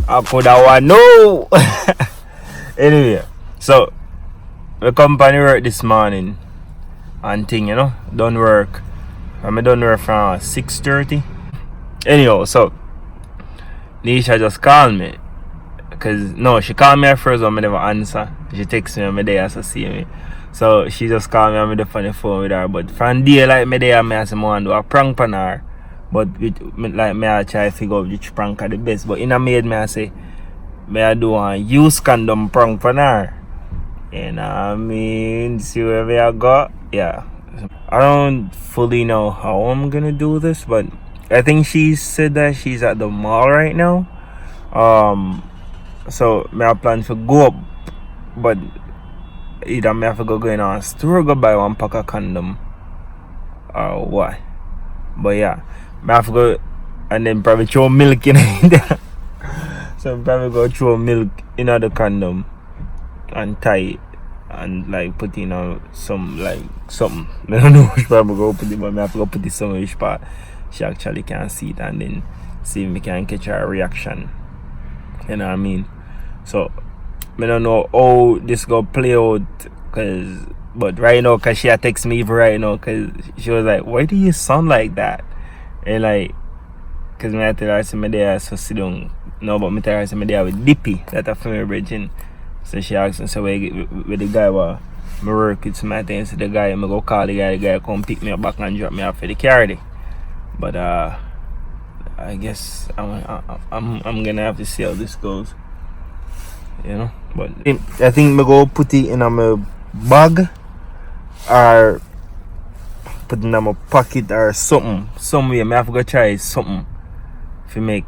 I could have one. No! Anyway, so the company work this morning and thing, done work. I done work from 6:30. Anyhow, so Nisha just called me. No, she called me at first and I never answer. She texted me and I there to see me. So she just called me and I on the phone with her. But from day like me there, I say I want to do a prank on her. But I try to figure out which prank are the best. But in a maid, I say I do a use condom prank on her. And I mean, see where I go. Yeah. I don't fully know how I'm gonna do this, but I think she said that she's at the mall right now. So I plan to go up, but either I have to go in a store, go buy one pack of condom or what. But yeah, I have to go and then probably throw milk in it. So I probably go throw milk in the condom and tie it and like put in some like something. I don't know which part I'm go put it, but I have to go put it somewhere which part she actually can see it and then see if we can catch her reaction. You know what I mean? So I don't know how this go play out, but right now, cause she text me right now, cause she was like, "Why do you sound like that?" And like, cause I tell her some there so sit down. No, but I tell her some there with Dippy that a family bridging. So she asked me, so where the guy was, I work with some things. So the guy, I go call the guy come pick me up back and drop me off for the carry. But I guess I'm gonna have to see how this goes. But I think I go put it in my bag or put it in my pocket or something. Somewhere I have to go try something to make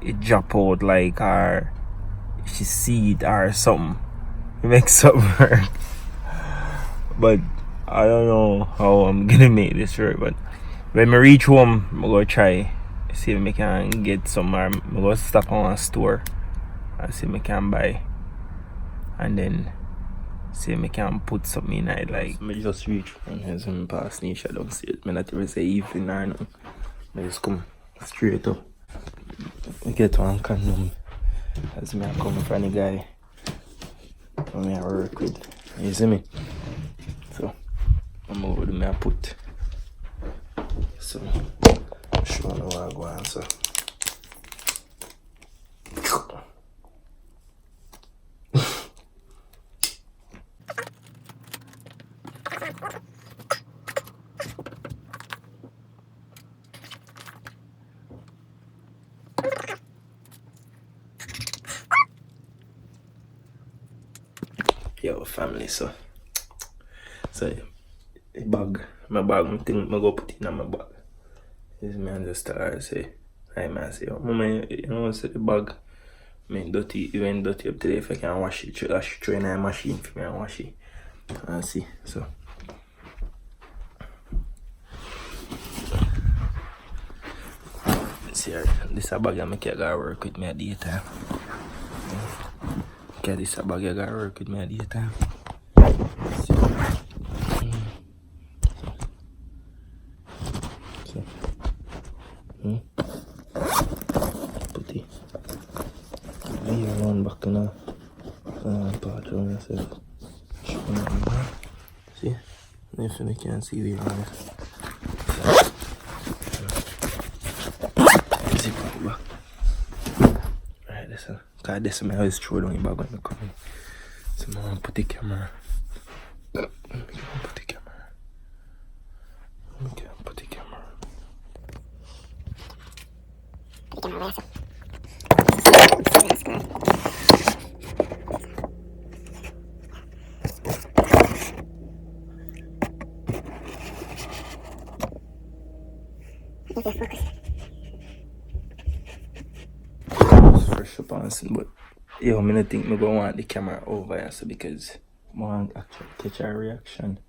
it drop out, like, or she see it or something. It makes something work. But I don't know how I'm gonna make this work. But when I reach home, I'm gonna try see if I can get somewhere. I'm gonna stop on a store and see if I can buy, and then see if I can put something in it. Like I just reach home and some past Nisha, don't see it. I not even say evening or nothing. I just come straight up. I get one condom as me I come from the guy who I work with. You see me? So I'm over the me I put. So show you what I go on, so. Yo, family, so the bag, my bag, I think I go put it in my bag. This man just tell her, say, I man say, oh, mama, say the bag, I mean, dirty, even dirty up today, if I can wash it, I should throw in a machine for me and wash it. And see, so. See, this a bag I make you gotta work with me at daytime. Okay, this a bag I gotta work with me at daytime. Put it around back in the part around yourself. See? If you can't see where around. Zip it back. Alright, this one. Because this one I always throw down your bag when I come in. So I'm going to put the camera. Put the camera. Okay, put the camera. Fresh up on some, but yo, I don't think I'm gonna want the camera over here, so because I want to actually catch a reaction.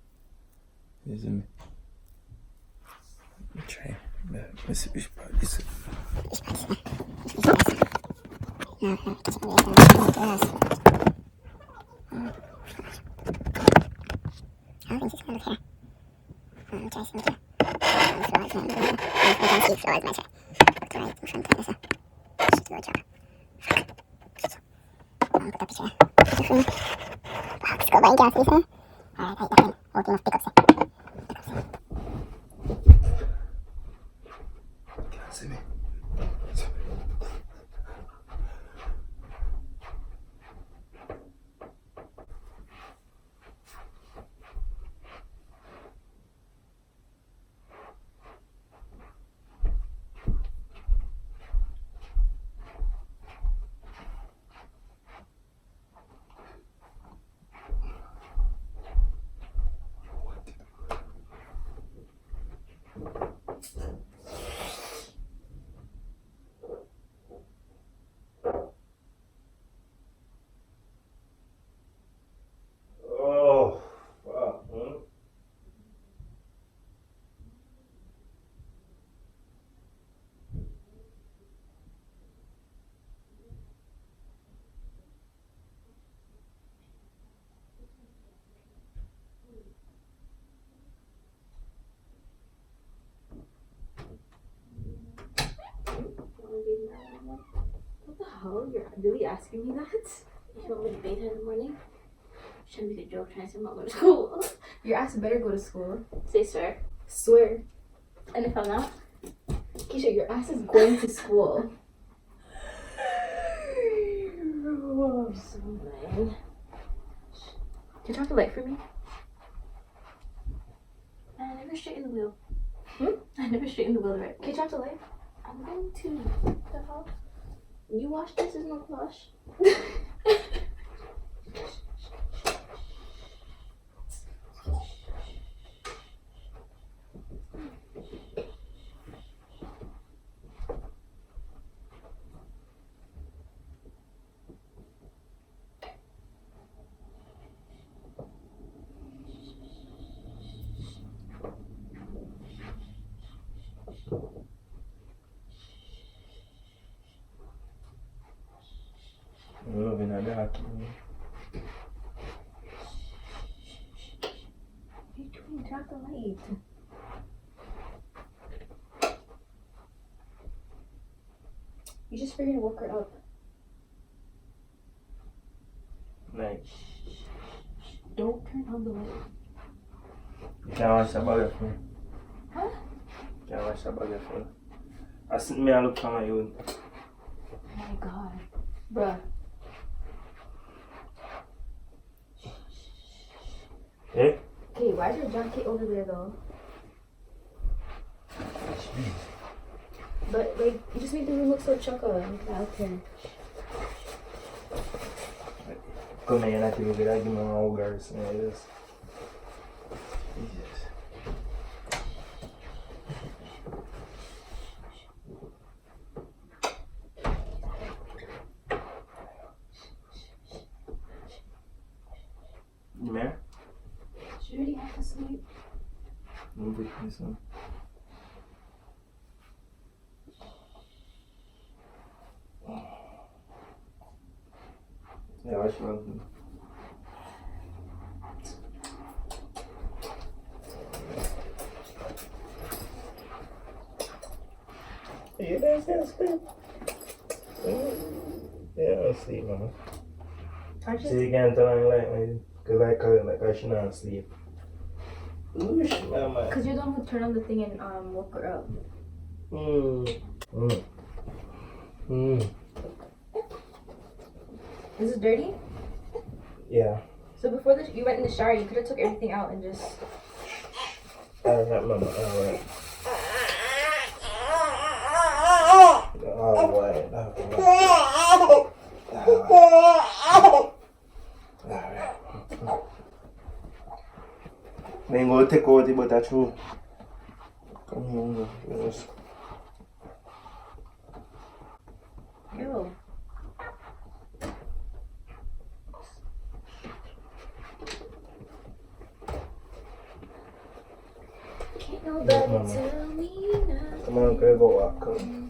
You see me? Let me try. Let me see which part this is. and put a picture. Scroll by gas, listen. Alright, right, that one. Oh, you must pick up, say. Can't see me. Oh, fuck, man. What the hell? You're really asking me that? You want me to bathe her in the morning? Shouldn't make a joke trying to say I'm not going to school. Your ass better go to school. Say swear. Swear. And if I'm not? Keisha, your ass is going to school. I'm so annoying. Can you turn off the light for me? I never straightened the wheel. I never straightened the wheel right. Can you turn off the light? I'm going to. The hell? You wash this is no wash. I'm loving that dark. What are you doing? Turn off the light. You just freaking woke her up. Like, Don't turn on the light. you can't watch that bugger for me. Huh? You can't watch that bugger for me. I sit me and look for you. Oh my god. Bruh. Eh? Okay, why is your jacket over there though? But like, you just made the room look so chukka. Look out there. Come here and I think we're gonna give me my old girls. Jesus. You man? She already half asleep. I'm with you, son. Yeah, I should have. You guys didn't sleep? Yeah, I'll sleep, man. See, you can't tell me like me, cause I call it like I should not sleep. Ooh, shit, man. Cause you're the one who turned on the thing and woke her up. Is it dirty? Yeah. So before you went in the shower, you could have took everything out and just. Alright, mama. Alright. Alright. Alright. Then go take out the butter too. Come here, yes. Ew. Can't nobody tell me nothing. Come on, girl, go walk. Come.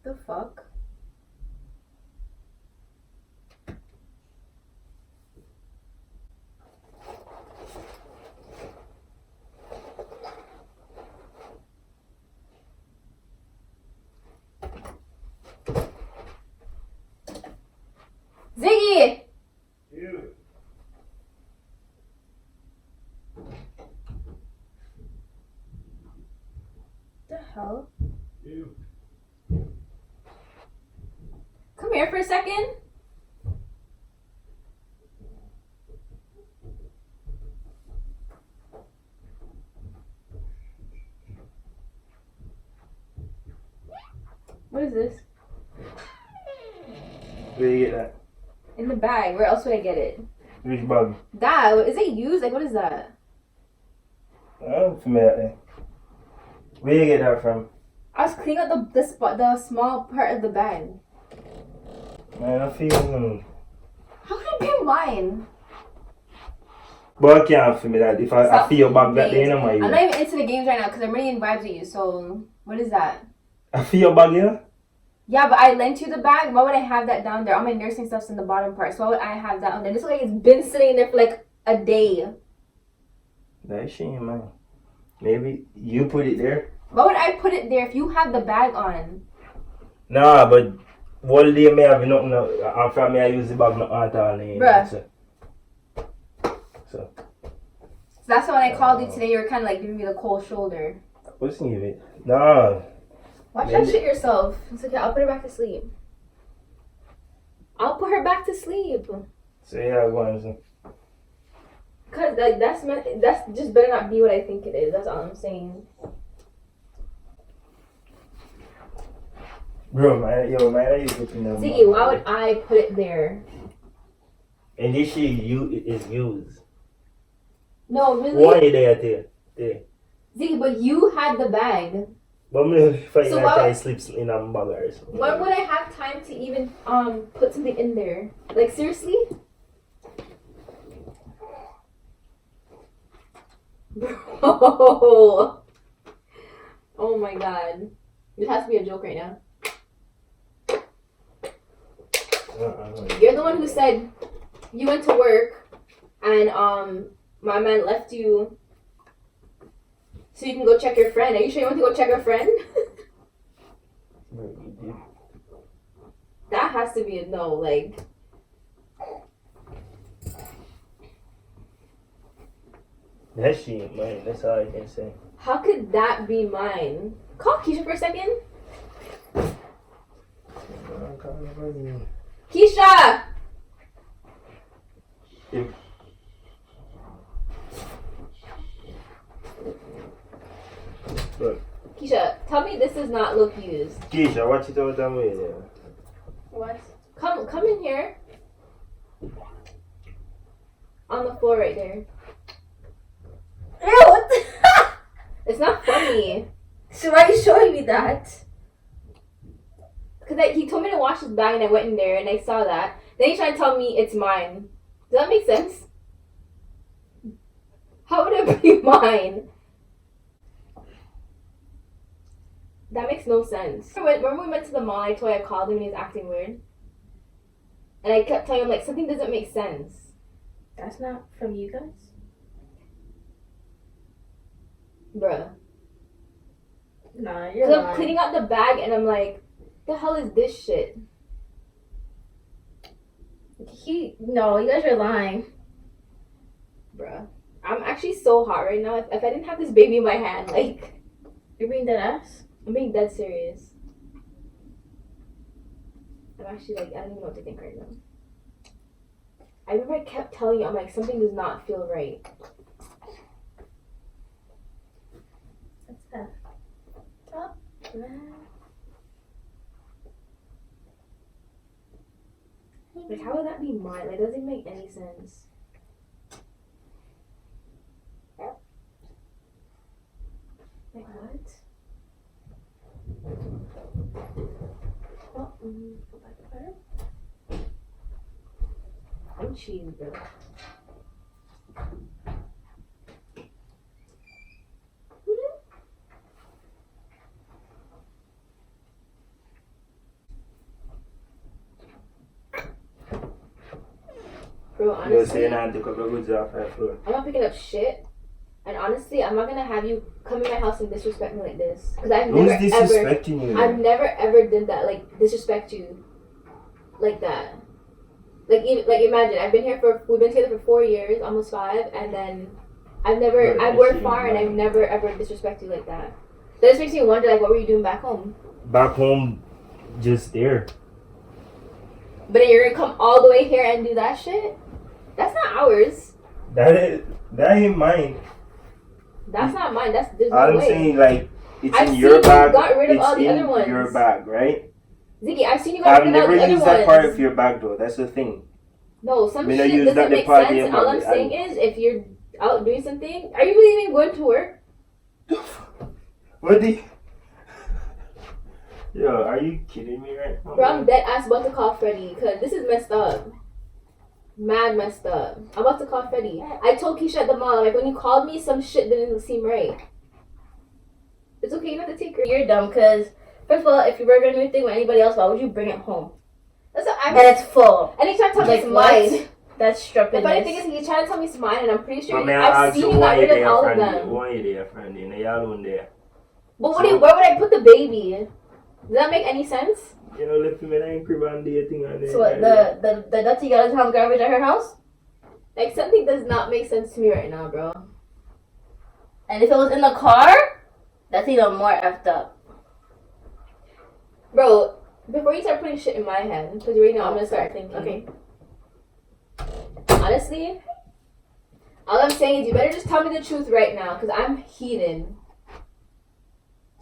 The fuck? hell? Come here for a second. What is this? Where you get that? In the bag. Where else would I get it? Which bag? That. Is it used? Like, what is that? I'm familiar. Where you get that from? I was cleaning out the small part of the bag. Man, I feel How could it be mine? But I can't feel me that if I feel back that day, you know my. I'm not even into the games right now because I'm really in vibes with you. So what is that? I feel your bag, yeah? Yeah, but I lent you the bag. Why would I have that down there? All my nursing stuff's in the bottom part. So why would I have that on there? This looks like it's been sitting there for like a day. That shit, man. Maybe you put it there. Why would I put it there if you have the bag on? Nah, but one day may have nothing. After me, I use the bag not at all. Bruh. So that's why when I called you today, you were kind of like giving me the cold shoulder. What's in it? Nah. Watch that shit yourself. It's okay. I'll put her back to sleep. I'll put her back to sleep. So yeah, go on. Cause like that's just better not be what I think it is. That's all I'm saying. Bro, man, are you putting them? Ziggy, why would I put it there? And this shit is used. No, really. Why are there? Ziggy, but you had the bag. But me if I So try sleeps in a bag or something. When would I have time to even put something in there? Like seriously? Bro. Oh my god. This has to be a joke right now. You're the one who said you went to work and my man left you so you can go check your friend. Are you sure you want to go check a friend? That has to be a no, like. That shit, man. That's all I can say. How could that be mine? Call Keisha for a second. Keisha! If Look. Keisha, tell me this does not look used. Keisha, watch it all the time with you. What? Come in here. On the floor right there. Ew, what the It's not funny. So why are you showing me that? Because he told me to wash his bag and I went in there and I saw that. Then he's trying to tell me it's mine. Does that make sense? How would it be mine? That makes no sense. Remember we went to the mall, I told you I called him and he was acting weird? And I kept telling him, like, something doesn't make sense. That's not from you guys? Bruh. Nah, you're lying. I'm cleaning out the bag and I'm like, the hell is this shit? No, you guys are lying. Bruh. I'm actually so hot right now. If I didn't have this baby in my hand, like... You're being dead ass? I'm being dead serious. I'm actually like, I don't even know what to think right now. I remember I kept telling you, I'm like, something does not feel right. What's that? Top man. Like, how would that be mine? Like, it doesn't make any sense. Like, what? Oh, go back there. I'm cheating, bro. Bro, honestly, I'm not picking up shit. And honestly, I'm not gonna have you come in my house and disrespect me like this. Because Who's disrespecting you? I've never ever did that. Like, disrespect you like that. Like, imagine, we've been together for 4 years, almost 5, and then I've worked far and I've never ever disrespected you like that. This makes me wonder, like, what were you doing back home? Back home, just there. But then you're gonna come all the way here and do that shit? That's not ours. That ain't mine. That's not mine. There's no I'm way. saying, like, it's I've in seen your you bag. got rid of It's all the in other ones. your bag, right? Ziggy, I've seen you got I've rid of all never the other used ones. that part of your bag, though. That's the thing. No, some Me no shit use doesn't that make part of sense. your And all I'm bag. saying is, if you're out doing something, are you really even going to work? What the? Yo, are you kidding me right now? Bro, I'm dead ass about to call Freddie because this is messed up. Mad messed up. I'm about to call Freddie. I told Keisha at the mall, like, when you called me, some shit didn't seem right. It's okay, you don't have to take her. You're dumb because, first of all, if you were going to do anything with anybody else, why would you bring it home? That's what I'm. And it's full. And he's trying to tell me Like it's what? mine. That's The funny stupidness. thing is, he's trying to tell me it's mine, and I'm pretty sure But may I I've ask seen you you got why you rid of there, all of friend? them. Why you there, friend? You know, y'all alone there. But where would I put the baby? Does that make any sense? You know, left him in an crib and dating on there. So what, the dirty girl doesn't have garbage at her house? Like, something does not make sense to me right now, bro. And if it was in the car, that's even more effed up. Bro, before you start putting shit in my head, because you already know I'm gonna start thinking. Okay. Honestly, all I'm saying is you better just tell me the truth right now, because I'm heated.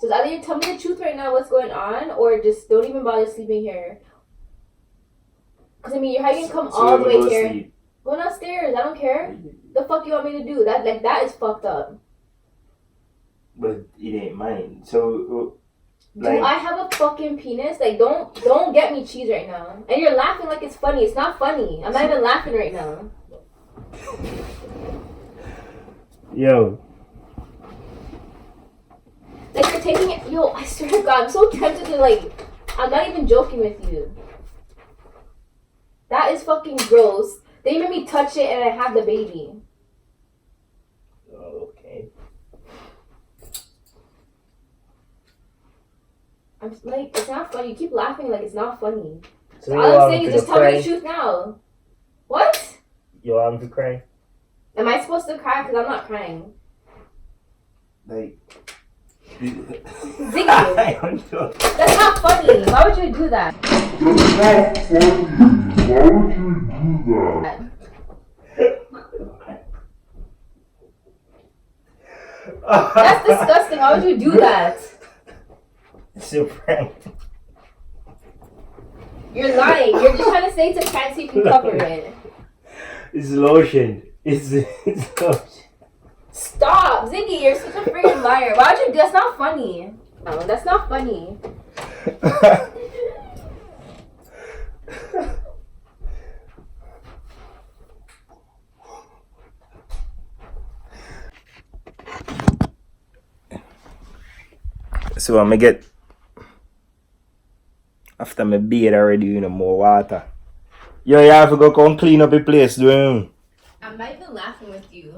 So it's either you tell me the truth right now, what's going on, or just don't even bother sleeping here. Because, I mean, how you can come all the way here. Sleep. Go downstairs, I don't care. The fuck you want me to do? That is fucked up. But it ain't mine. So, Do I have a fucking penis? Like, don't get me cheese right now. And you're laughing like it's funny. It's not funny. I'm not even laughing right now. yo. Like, you're taking it. Yo, I swear to God, I'm so tempted to, like, I'm not even joking with you. That is fucking gross. They made me touch it and I have the baby. Okay. I'm like, it's not funny. You keep laughing like it's not funny. So All I'm saying is just tell me the truth now. What? You want me to cry? Am I supposed to cry? Because I'm not crying. Like. Ziggy. I don't know. That's not funny. Why would you do that? That's disgusting. Why would you do that? It's a prank. You're lying. You're just trying to say it's a prank so you can cover it. It's lotion. It's lotion. Stop, Ziggy. You're such a freaking liar. Why would you do? That's not funny. No, that's not funny. So I'm gonna get after my bathe already, you know, more water. Yo, you have to go come clean up the place, do I'm not even laughing with you.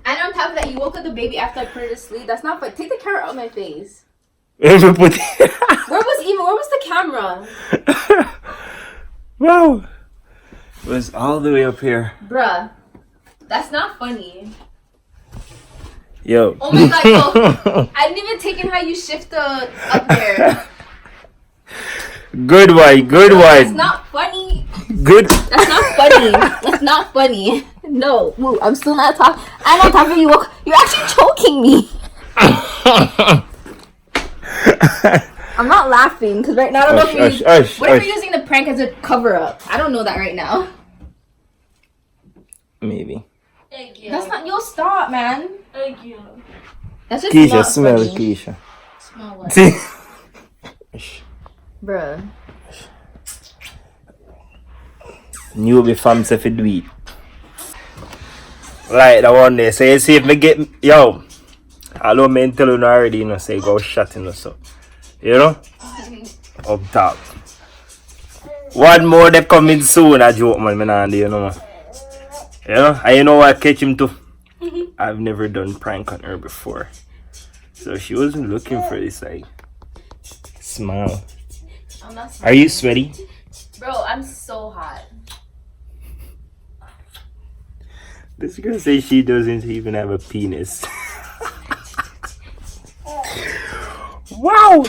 And on top of that, you woke up the baby after I put her to sleep. That's not fun. Take the camera out of my face. you? Where was the camera? Wow. It was all the way up here. Bruh. That's not funny. Yo. Oh my god, yo. I didn't even take in how you shift the up there. Good one, good That's one. not funny. Good. That's not funny. That's not funny. No. Woo, I'm still not talking. And on top of you, you're actually choking me. I'm not laughing because right now I don't know if you're what if you're using the prank as a cover up? I don't know that right now. Maybe. Thank you. That's not. You'll stop, man. Thank you. That's just Keisha, not smell funny. Keisha. Small one. Bruh. New be fancy if you do it. Like that one day. So you see if me get yo. Hello me tell you already, you know, say go shutting us up. You know? Up top. One more they coming soon, I joke man, you know. You know? And you know what catch him too? I've never done prank on her before. So she wasn't looking for this like smile. I'm not Are smiling. you sweaty? Bro, I'm so hot. This girl says she doesn't even have a penis. Wow!